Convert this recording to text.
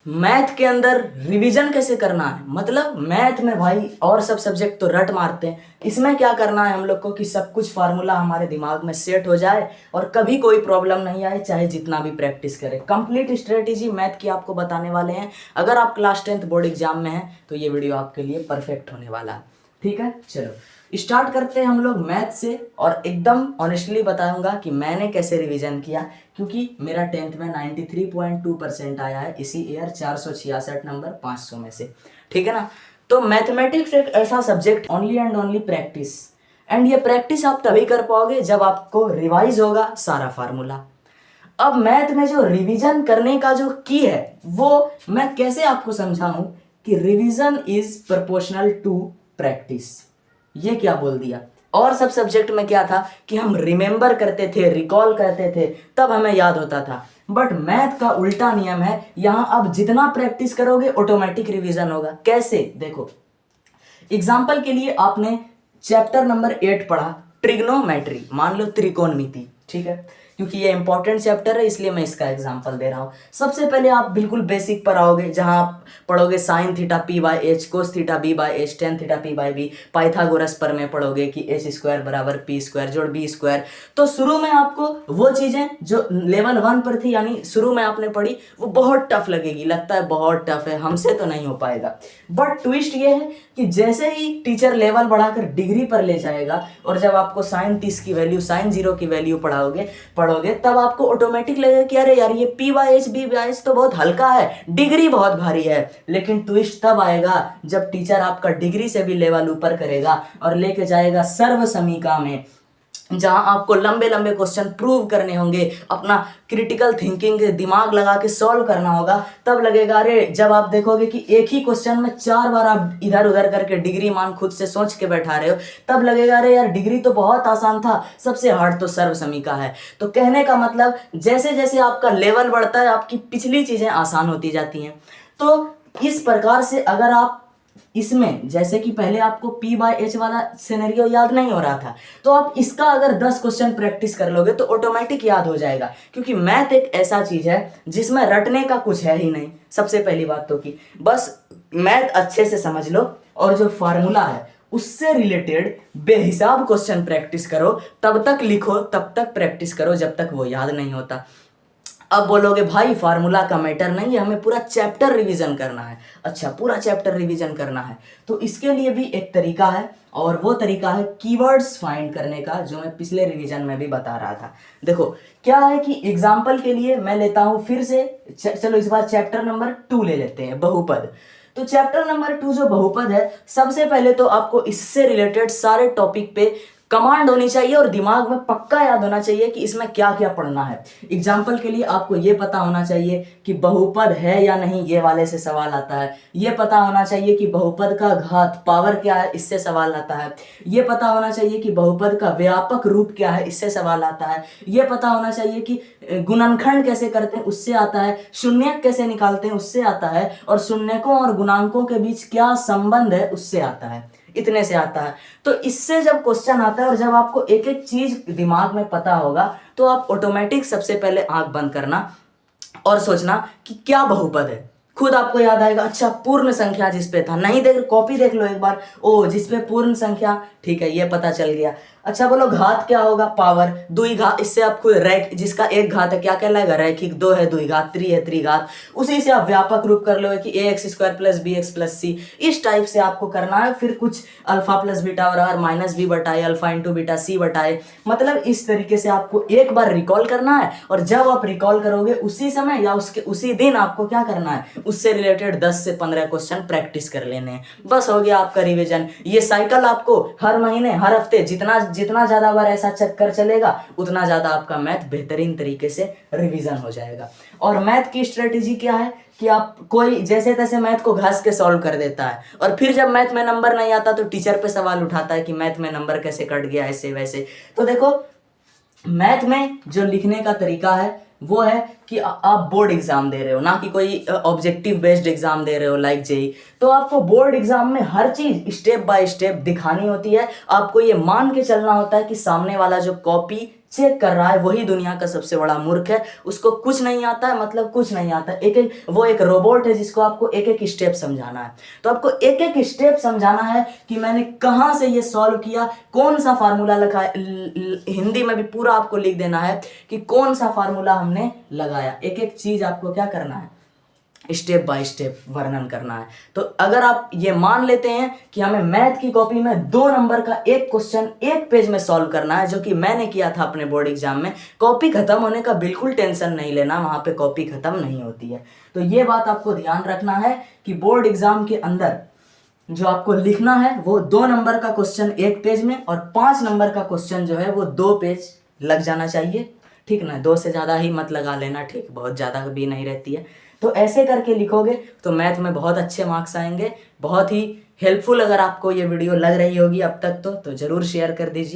Math के अंदर revision कैसे करना है, मतलब मैथ में भाई और सब सब्जेक्ट तो रट मारते हैं, इसमें क्या करना है हम लोग को कि सब कुछ फार्मूला हमारे दिमाग में सेट हो जाए और कभी कोई प्रॉब्लम नहीं आए, चाहे जितना भी प्रैक्टिस करें। कंप्लीट स्ट्रेटेजी मैथ की आपको बताने वाले हैं। अगर आप क्लास 10th बोर्ड एग्जाम में हैं तो ये वीडियो आपके लिए परफेक्ट होने वाला है। ठीक है, चलो स्टार्ट करते हैं हम लोग मैथ से। और एकदम ऑनेस्टली बताऊंगा कि मैंने कैसे रिवीजन किया, क्योंकि मेरा 10th में 93.2% आया है इसी ईयर, 466 नंबर 500 में से। ठीक है ना। तो मैथमेटिक्स एक ऐसा subject, only and only practice, and ये प्रैक्टिस आप तभी कर पाओगे जब आपको रिवाइज होगा सारा फार्मूला। अब मैथ में जो रिवीजन करने का जो की है वो मैं कैसे आपको समझाऊं कि revision is proportional to practice. ये क्या बोल दिया। और सब सब्जेक्ट में क्या था कि हम रिमेंबर करते थे, रिकॉल करते थे, तब हमें याद होता था। बट मैथ का उल्टा नियम है, यहां अब जितना प्रैक्टिस करोगे ऑटोमेटिक रिवीजन होगा। कैसे, देखो एग्जाम्पल के लिए आपने चैप्टर नंबर 8 पढ़ा, ट्रिग्नोमेट्री, मान लो त्रिकोणमिति। ठीक है, क्योंकि ये इंपॉर्टेंट चैप्टर है इसलिए मैं इसका एग्जांपल दे रहा हूँ। सबसे पहले आप बिल्कुल बेसिक पर आओगे, जहां आप पढ़ोगे sine theta P by H, cos theta B by H, tan theta P by B. Pythagoras पर में पढ़ोगे कि एच स्क्वायर बराबर पी स्क्वायर जोड़ बी स्क्वायर। तो शुरू में आपको वो चीजें जो लेवल 1 पर थी, यानी शुरू में आपने पढ़ी, वो बहुत टफ लगेगी, लगता है बहुत टफ है, हमसे तो नहीं हो पाएगा। बट ट्विस्ट ये है कि जैसे ही टीचर लेवल बढ़ाकर डिग्री पर ले जाएगा और जब आपको साइन 30 की वैल्यू, साइन 0 की वैल्यू पढ़ोगे तब आपको ऑटोमेटिक लगेगा कि अरे यार ये P by H B by H तो बहुत हल्का है, डिग्री बहुत भारी है। लेकिन ट्विस्ट तब आएगा जब टीचर आपका डिग्री से भी लेवल ऊपर करेगा और लेके जाएगा सर्व समीका में, जहां आपको लंबे लंबे क्वेश्चन प्रूव करने होंगे, अपना क्रिटिकल थिंकिंग दिमाग लगा के सॉल्व करना होगा। तब लगेगा, अरे जब आप देखोगे कि एक ही क्वेश्चन में 4 बार आप इधर उधर करके डिग्री मान खुद से सोच के बैठा रहे हो, तब लगेगा अरे यार डिग्री तो बहुत आसान था, सबसे हार्ड तो सर्व समीका है। तो कहने का मतलब जैसे जैसे आपका लेवल बढ़ता है आपकी पिछली चीजें आसान होती जाती हैं। तो इस प्रकार से अगर आप इसमें, जैसे कि पहले आपको P बाय एच वाला सिनेरियो याद नहीं हो रहा था, तो आप इसका अगर 10 क्वेश्चन प्रैक्टिस कर लोगे तो ऑटोमेटिक याद हो जाएगा। क्योंकि मैथ एक ऐसा चीज है जिसमें रटने का कुछ है ही नहीं। सबसे पहली बात तो कि बस मैथ अच्छे से समझ लो और जो फार्मूला है उससे रिलेटेड बेहिसाब क्वेश्चन प्रैक्टिस करो, तब तक लिखो, तब तक प्रैक्टिस करो जब तक वो याद नहीं होता। अब बोलोगे भाई फार्मूला का मैटर नहीं है, हमें पूरा चैप्टर रिवीजन करना है। अच्छा, पूरा चैप्टर रिवीजन करना है तो इसके लिए भी एक तरीका है, और वो तरीका है कीवर्ड्स फाइंड करने का, जो मैं पिछले रिवीजन में भी बता रहा था। देखो क्या है कि एग्जाम्पल के लिए मैं लेता हूं फिर से, चलो इस बार चैप्टर नंबर 2 ले लेते हैं, बहुपद। तो चैप्टर नंबर 2 जो बहुपद है, सबसे पहले तो आपको इससे रिलेटेड सारे टॉपिक पे कमांड होनी चाहिए और दिमाग में पक्का याद होना चाहिए कि इसमें क्या क्या पढ़ना है। एग्जाम्पल के लिए आपको ये पता होना चाहिए कि बहुपद है या नहीं, ये वाले से सवाल आता है। ये पता होना चाहिए कि बहुपद का घात पावर क्या है, इससे सवाल आता है। ये पता होना चाहिए कि बहुपद का व्यापक रूप क्या है, इससे सवाल आता है। ये पता होना चाहिए कि गुणनखंड कैसे करते हैं, उससे आता है। शून्यक कैसे निकालते हैं, उससे आता है। और शून्यकों और गुणांकों के बीच क्या संबंध है, उससे आता है। इतने से आता है। तो इससे जब क्वेश्चन आता है और जब आपको एक एक चीज दिमाग में पता होगा तो आप ऑटोमेटिक सबसे पहले आंख बंद करना और सोचना कि क्या बहुपद है। खुद आपको याद आएगा, अच्छा पूर्ण संख्या जिस पे था, नहीं देख कॉपी देख लो एक बार, ओ जिस पे पूर्ण संख्या, ठीक है ये पता चल गया। अच्छा बोलो घात क्या होगा, पावर, द्विघात, इससे आप खुद रैख, जिसका एक घात है क्या कहलाएगा, रैखिक। 2 है द्विघात, 3 है त्रिघात, उसी से आप व्यापक रूप कर लो कि ax square plus b x plus c. इस टाइप से आपको करना है। फिर कुछ अल्फा प्लस बीटा बराबर माइनस बी बटाए अल्फा इंटू बीटा सी बटाए, मतलब इस तरीके से आपको एक बार रिकॉल करना है। और जब आप रिकॉल करोगे उसी समय या उसके उसी दिन आपको क्या करना है, उससे रिलेटेड 10 से 15 क्वेश्चन प्रैक्टिस कर लेने हैं। बस हो गया आपका रिवीजन। ये साइकिल आपको हर महीने, हर हफ्ते जितना ज्यादा बार ऐसा चक्कर चलेगा उतना ज्यादा आपका मैथ बेहतरीन तरीके से रिवीजन हो जाएगा। और मैथ की स्ट्रेटेजी क्या है कि आप कोई जैसे तैसे मैथ को घस के सॉल्व कर देता है, और फिर जब मैथ में नंबर नहीं आता तो टीचर पे सवाल उठाता है कि मैथ में नंबर कैसे कट गया, ऐसे वैसे। तो देखो मैथ में जो लिखने का तरीका है वो है कि आप बोर्ड एग्जाम दे रहे हो, ना कि कोई ऑब्जेक्टिव बेस्ड एग्जाम दे रहे हो लाइक जेई। तो आपको बोर्ड एग्जाम में हर चीज स्टेप बाय स्टेप दिखानी होती है। आपको ये मान के चलना होता है कि सामने वाला जो कॉपी चेक कर रहा है वही दुनिया का सबसे बड़ा मूर्ख है। उसको कुछ नहीं आता है, मतलब कुछ नहीं आता। वो एक रोबोट है जिसको आपको एक एक स्टेप समझाना है। तो आपको एक एक स्टेप समझाना है कि मैंने कहाँ से ये सॉल्व किया, कौन सा फार्मूला लिखा है, हिंदी में भी पूरा आपको लिख देना है कि कौन सा फार्मूला हमने लगाया। एक एक चीज आपको क्या करना है, स्टेप बाय स्टेप वर्णन करना है। तो अगर आप ये मान लेते हैं कि हमें मैथ की कॉपी में 2 नंबर का एक क्वेश्चन एक पेज में सॉल्व करना है, जो कि मैंने किया था अपने बोर्ड एग्जाम में, कॉपी खत्म होने का बिल्कुल टेंशन नहीं लेना, वहां पे कॉपी खत्म नहीं होती है। तो ये बात आपको ध्यान रखना है कि बोर्ड एग्जाम के अंदर जो आपको लिखना है वो 2 नंबर का क्वेश्चन एक पेज में और 5 नंबर का क्वेश्चन जो है वो 2 पेज लग जाना चाहिए, ठीक ना। 2 से ज़्यादा ही मत लगा लेना, ठीक, बहुत ज़्यादा भी नहीं रहती है। तो ऐसे करके लिखोगे तो मैथ में बहुत अच्छे मार्क्स आएंगे। बहुत ही हेल्पफुल अगर आपको ये वीडियो लग रही होगी अब तक तो ज़रूर शेयर कर दीजिए।